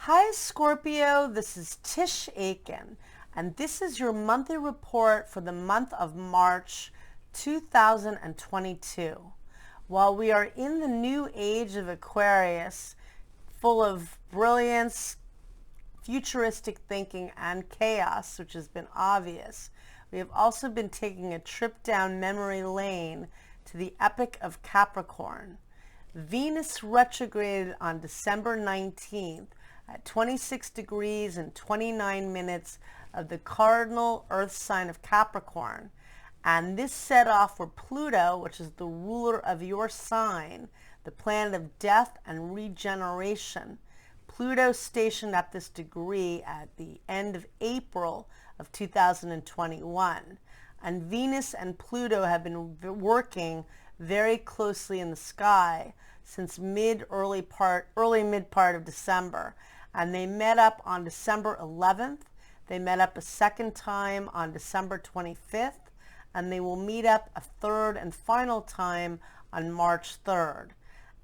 Hi Scorpio, this is Tisch Aitken, and this is your monthly report for the month of March 2022. While we are in the new age of Aquarius, full of brilliance, futuristic thinking, and chaos, which has been obvious, we have also been taking a trip down memory lane to the epoch of Capricorn. Venus retrograded on December 19th at 26 degrees and 29 minutes of the cardinal earth sign of Capricorn. And this set off where Pluto, which is the ruler of your sign, the planet of death and regeneration. Pluto stationed at this degree at the end of April of 2021. And Venus and Pluto have been working very closely in the sky since early mid part of December. And they met up on December 11th. They met up a second time on December 25th. And they will meet up a third and final time on March 3rd.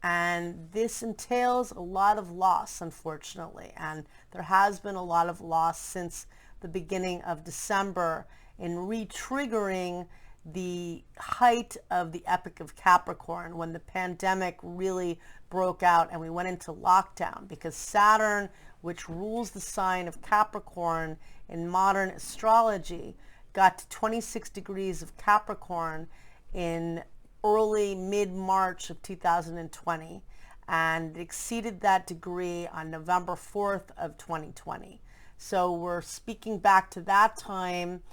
And this entails a lot of loss, unfortunately. And there has been a lot of loss since the beginning of December in re-triggering the height of the epoch of Capricorn, when the pandemic really broke out and we went into lockdown, because Saturn, which rules the sign of Capricorn in modern astrology, got to 26 degrees of Capricorn in early mid-March of 2020 and exceeded that degree on November 4th of 2020. So we're speaking back to that time,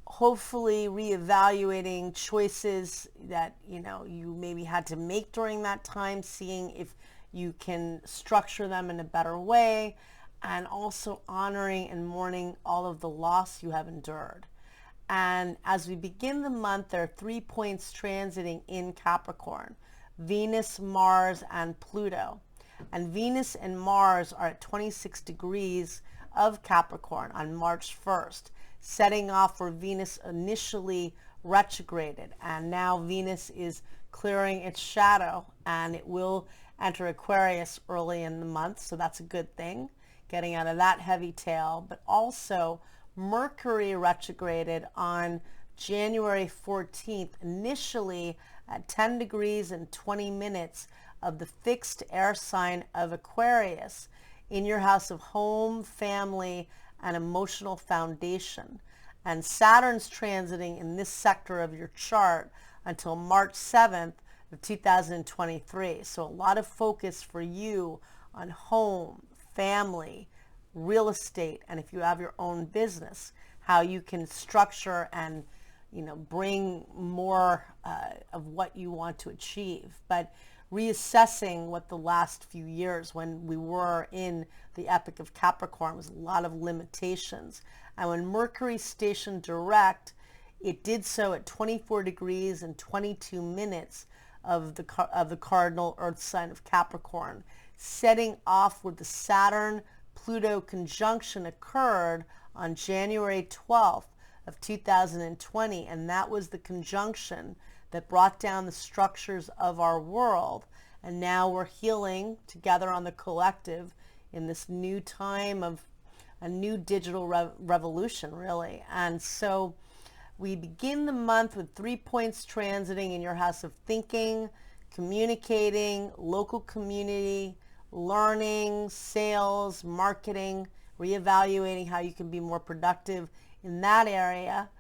hopefully reevaluating choices that you maybe had to make during that time, seeing if you can structure them in a better way, and also honoring and mourning all of the loss you have endured. And as we begin the month, there are 3 points transiting in Capricorn: Venus, Mars, and Pluto. And Venus and Mars are at 26 degrees of Capricorn on March 1st, setting off where Venus initially retrograded. And now Venus is clearing its shadow, and it will enter Aquarius early in the month. So that's a good thing, getting out of that heavy tail. But also Mercury retrograded on January 14th, initially at 10 degrees and 20 minutes of the fixed air sign of Aquarius in your house of home, family, and emotional foundation. And Saturn's transiting in this sector of your chart until March 7th of 2023. So a lot of focus for you on home, family, real estate, and if you have your own business, how you can structure and bring more of what you want to achieve. But reassessing what the last few years, when we were in the epoch of Capricorn, was a lot of limitations. And when Mercury stationed direct, it did so at 24 degrees and 22 minutes of the cardinal earth sign of Capricorn, setting off with the Saturn-Pluto conjunction occurred on January 12th of 2020. And that was the conjunction that brought down the structures of our world. And now we're healing together on the collective in this new time of a new digital revolution, really. And so we begin the month with 3 points transiting in your house of thinking, communicating, local community, learning, sales, marketing, reevaluating how you can be more productive in that area.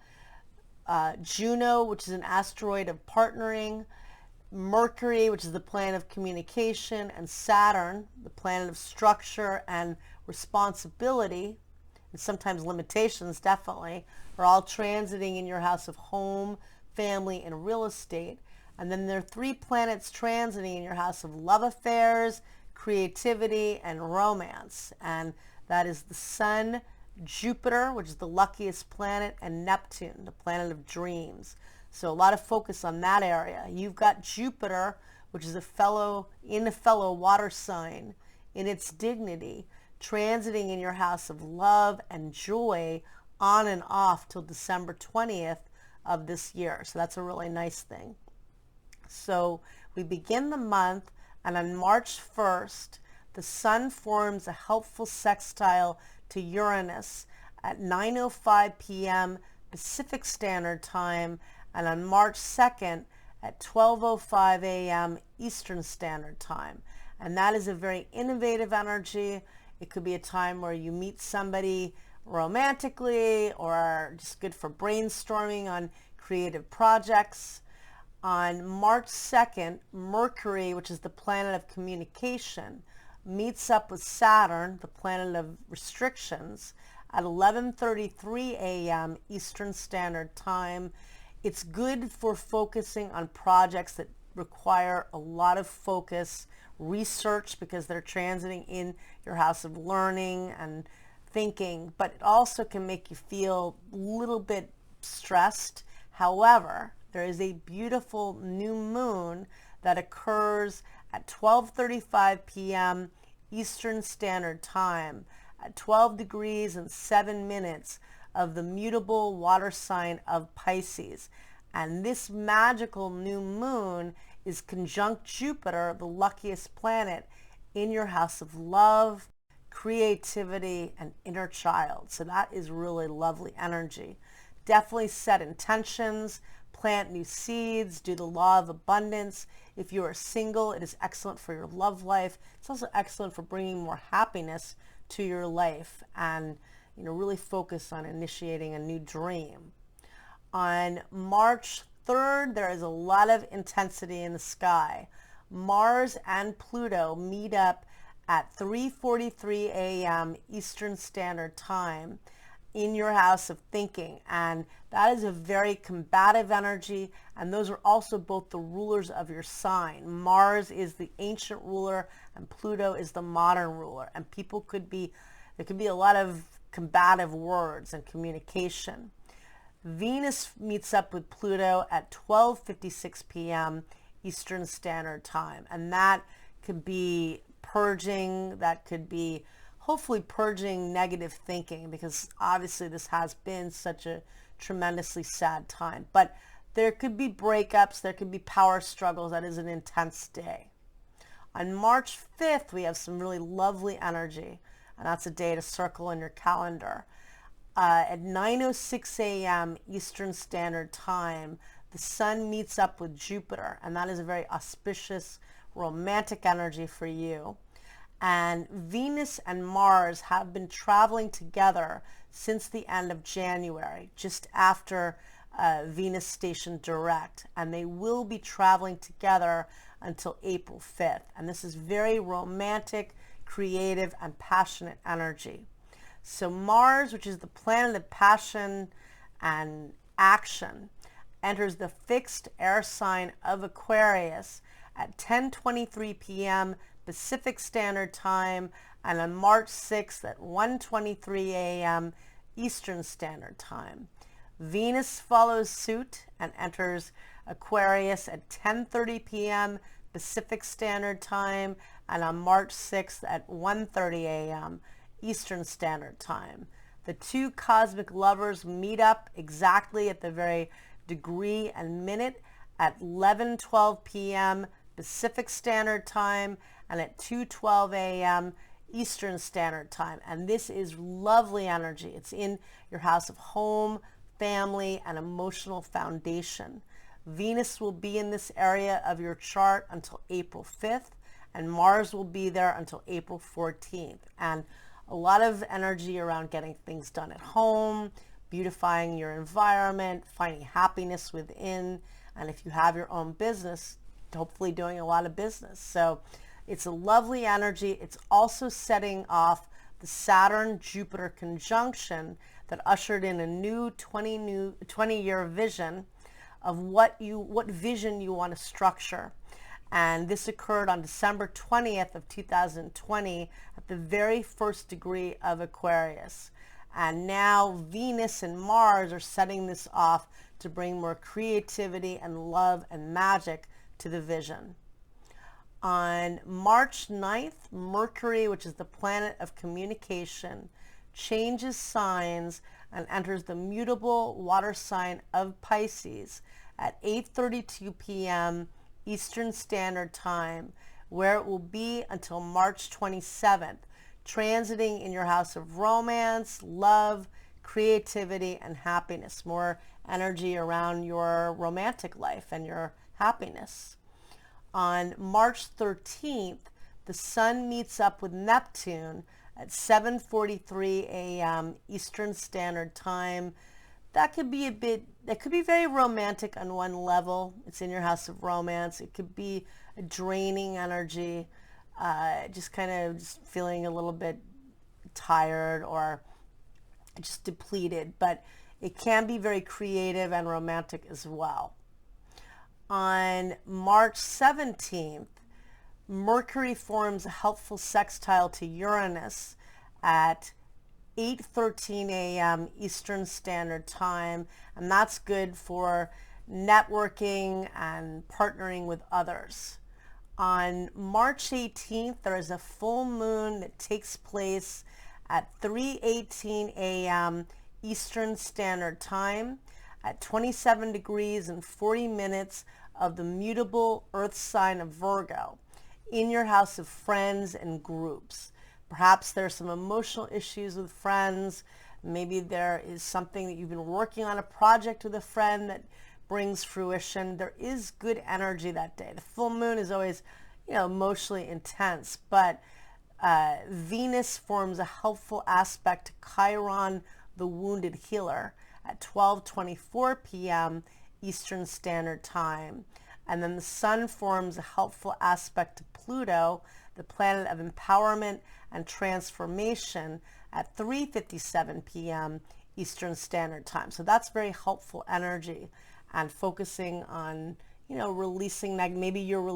Juno, which is an asteroid of partnering, Mercury, which is the planet of communication, and Saturn, the planet of structure and responsibility, and sometimes limitations, definitely, are all transiting in your house of home, family, and real estate. And then there are 3 planets transiting in your house of love affairs, creativity, and romance. And that is the Sun, Jupiter, which is the luckiest planet, and Neptune, the planet of dreams. So a lot of focus on that area. You've got Jupiter, which is a fellow water sign in its dignity, transiting in your house of love and joy on and off till December 20th of this year. So that's a really nice thing. So we begin the month, and on March 1st, the sun forms a helpful sextile to Uranus at 9:05 p.m. Pacific Standard Time, and on March 2nd at 12:05 a.m. Eastern Standard Time. And that is a very innovative energy. It could be a time where you meet somebody romantically, or just good for brainstorming on creative projects. On March 2nd, Mercury, which is the planet of communication, meets up with Saturn, the planet of restrictions, at 11:33 a.m. Eastern Standard Time. It's good for focusing on projects that require a lot of focus, research, because they're transiting in your house of learning and thinking, but it also can make you feel a little bit stressed. However, there is a beautiful new moon that occurs at 12:35 p.m. Eastern Standard Time at 12 degrees and 7 minutes of the mutable water sign of Pisces. And this magical new moon is conjunct Jupiter, the luckiest planet, in your house of love, creativity, and inner child. So that is really lovely energy. Definitely set intentions, plant new seeds, do the law of abundance. If you are single, it is excellent for your love life. It's also excellent for bringing more happiness to your life, and really focus on initiating a new dream. On March 3rd, there is a lot of intensity in the sky. Mars and Pluto meet up at 3:43 a.m. Eastern Standard Time in your house of thinking, and that is a very combative energy, and those are also both the rulers of your sign. Mars is the ancient ruler and Pluto is the modern ruler, and there could be a lot of combative words and communication. Venus meets up with Pluto at 12:56 p.m. Eastern Standard Time, and that could be purging, that could be hopefully purging negative thinking, because obviously this has been such a tremendously sad time. But there could be breakups, there could be power struggles. That is an intense day. On March 5th, we have some really lovely energy, and that's a day to circle in your calendar. At 9:06 a.m. Eastern Standard Time, the sun meets up with Jupiter, and that is a very auspicious, romantic energy for you. And Venus and Mars have been traveling together since the end of January, just after Venus stationed direct, and they will be traveling together until April 5th. And this is very romantic, creative, and passionate energy. So Mars, which is the planet of passion and action, enters the fixed air sign of Aquarius at 10:23 p.m. Pacific Standard Time, and on March 6th at 1:23 a.m. Eastern Standard Time. Venus follows suit and enters Aquarius at 10:30 p.m. Pacific Standard Time, and on March 6th at 1:30 a.m. Eastern Standard Time. The two cosmic lovers meet up exactly at the very degree and minute at 11:12 p.m. Pacific Standard Time and at 2:12 a.m. Eastern Standard Time. And this is lovely energy. It's in your house of home, family, and emotional foundation. Venus will be in this area of your chart until April 5th, and Mars will be there until April 14th. And a lot of energy around getting things done at home, beautifying your environment, finding happiness within, and if you have your own business, hopefully doing a lot of business. So it's a lovely energy. It's also setting off the Saturn-Jupiter conjunction that ushered in a new 20-year vision of what vision you want to structure. And this occurred on December 20th of 2020 at the very first degree of Aquarius. And now Venus and Mars are setting this off to bring more creativity and love and magic to the vision. On March 9th, Mercury, which is the planet of communication, changes signs and enters the mutable water sign of Pisces at 8:32 p.m. Eastern Standard Time, where it will be until March 27th, transiting in your house of romance, love, creativity, and happiness. More energy around your romantic life and your happiness. On March 13th, the sun meets up with Neptune at 7:43 a.m. Eastern Standard Time. That could be very romantic on one level. It's in your house of romance. It could be a draining energy, just kind of just feeling a little bit tired or just depleted, but it can be very creative and romantic as well. On March 17th, Mercury forms a helpful sextile to Uranus at 8:13 a.m. Eastern Standard Time, and that's good for networking and partnering with others. On March 18th, there is a full moon that takes place at 3:18 a.m. Eastern Standard Time at 27 degrees and 40 minutes of the mutable Earth sign of Virgo in your house of friends and groups. Perhaps there's some emotional issues with friends. Maybe there is something that you've been working on, a project with a friend that brings fruition. There is good energy that day. The full moon is always, emotionally intense, but Venus forms a helpful aspect to Chiron, the wounded healer, at 12:24 p.m. Eastern Standard Time. And then the sun forms a helpful aspect to Pluto, the planet of empowerment and transformation, at 3:57 p.m. Eastern Standard Time. So that's very helpful energy and focusing on, releasing, like maybe you're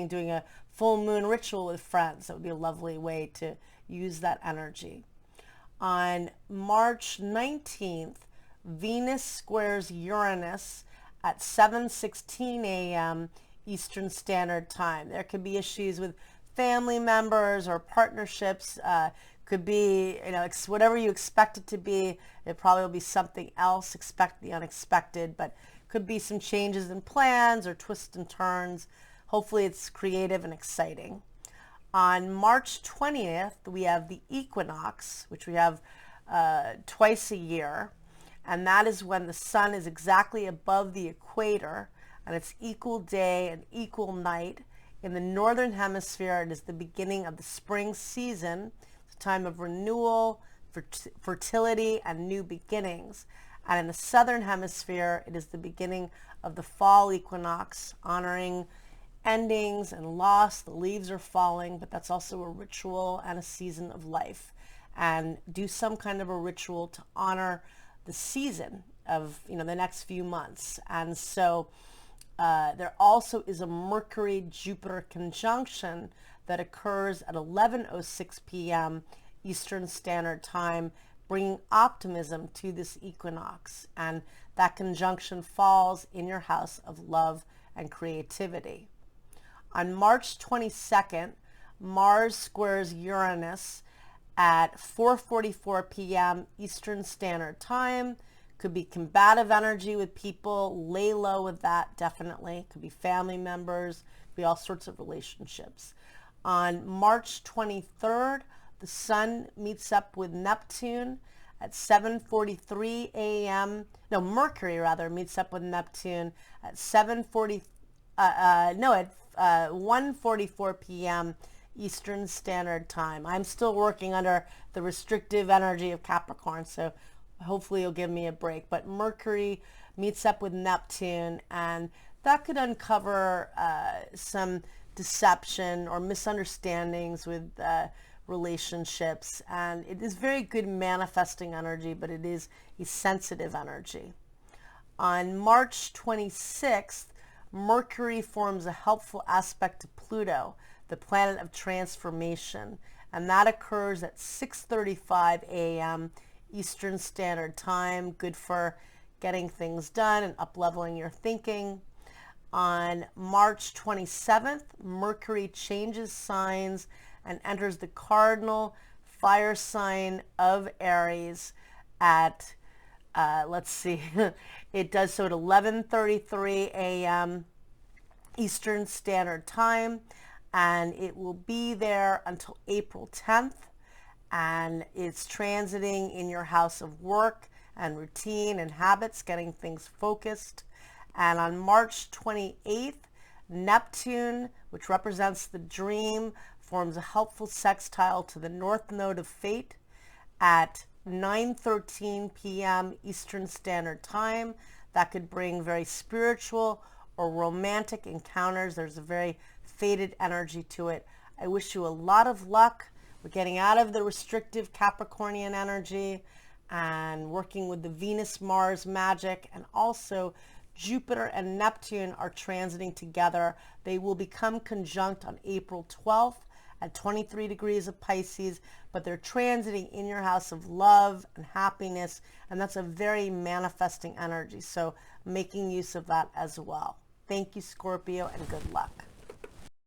doing a full moon ritual with friends. That would be a lovely way to use that energy. On March 19th, Venus squares Uranus at 7:16 a.m. Eastern Standard Time. There could be issues with family members or partnerships. Could be, whatever you expect it to be. It probably will be something else. Expect the unexpected, but could be some changes in plans or twists and turns. Hopefully it's creative and exciting. On March 20th, we have the equinox, which we have twice a year. And that is when the sun is exactly above the equator and it's equal day and equal night. In the northern hemisphere, it is the beginning of the spring season. It's a time of renewal, fertility, and new beginnings. And in the southern hemisphere, it is the beginning of the fall equinox, honoring endings and loss. The leaves are falling, but that's also a ritual and a season of life. And do some kind of a ritual to honor the season of, the next few months. And so there also is a Mercury-Jupiter conjunction that occurs at 11:06 p.m. Eastern Standard Time, bringing optimism to this equinox. And that conjunction falls in your house of love and creativity. On March 22nd, Mars squares Uranus at 4:44 p.m. Eastern Standard Time. Could be combative energy with people. Lay low with that, definitely. Could be family members. Could be all sorts of relationships. On March 23rd, the sun meets up with Neptune at 7:43 a.m. No, Mercury rather meets up with Neptune at 1:44 p.m. Eastern Standard Time. I'm still working under the restrictive energy of Capricorn, so hopefully you'll give me a break. But Mercury meets up with Neptune, and that could uncover some deception or misunderstandings with relationships. And it is very good manifesting energy, but it is a sensitive energy. On March 26th, Mercury forms a helpful aspect to Pluto, the planet of transformation, and that occurs at 6:35 a.m. Eastern Standard Time. Good for getting things done and up-leveling your thinking. On March 27th, Mercury changes signs and enters the cardinal fire sign of Aries at, it does so at 11:33 a.m. Eastern Standard Time. and it will be there until April 10th, and it's transiting in your house of work and routine and habits, getting things focused. And on March 28th, Neptune, which represents the dream, forms a helpful sextile to the North Node of Fate at 9:13 p.m. Eastern Standard Time. That could bring very spiritual or romantic encounters. There's a very fated energy to it. I wish you a lot of luck. We're getting out of the restrictive Capricornian energy and working with the Venus-Mars magic, and also Jupiter and Neptune are transiting together. They will become conjunct on April 12th at 23 degrees of Pisces, but they're transiting in your house of love and happiness, and that's a very manifesting energy. So making use of that as well. Thank you, Scorpio, and good luck.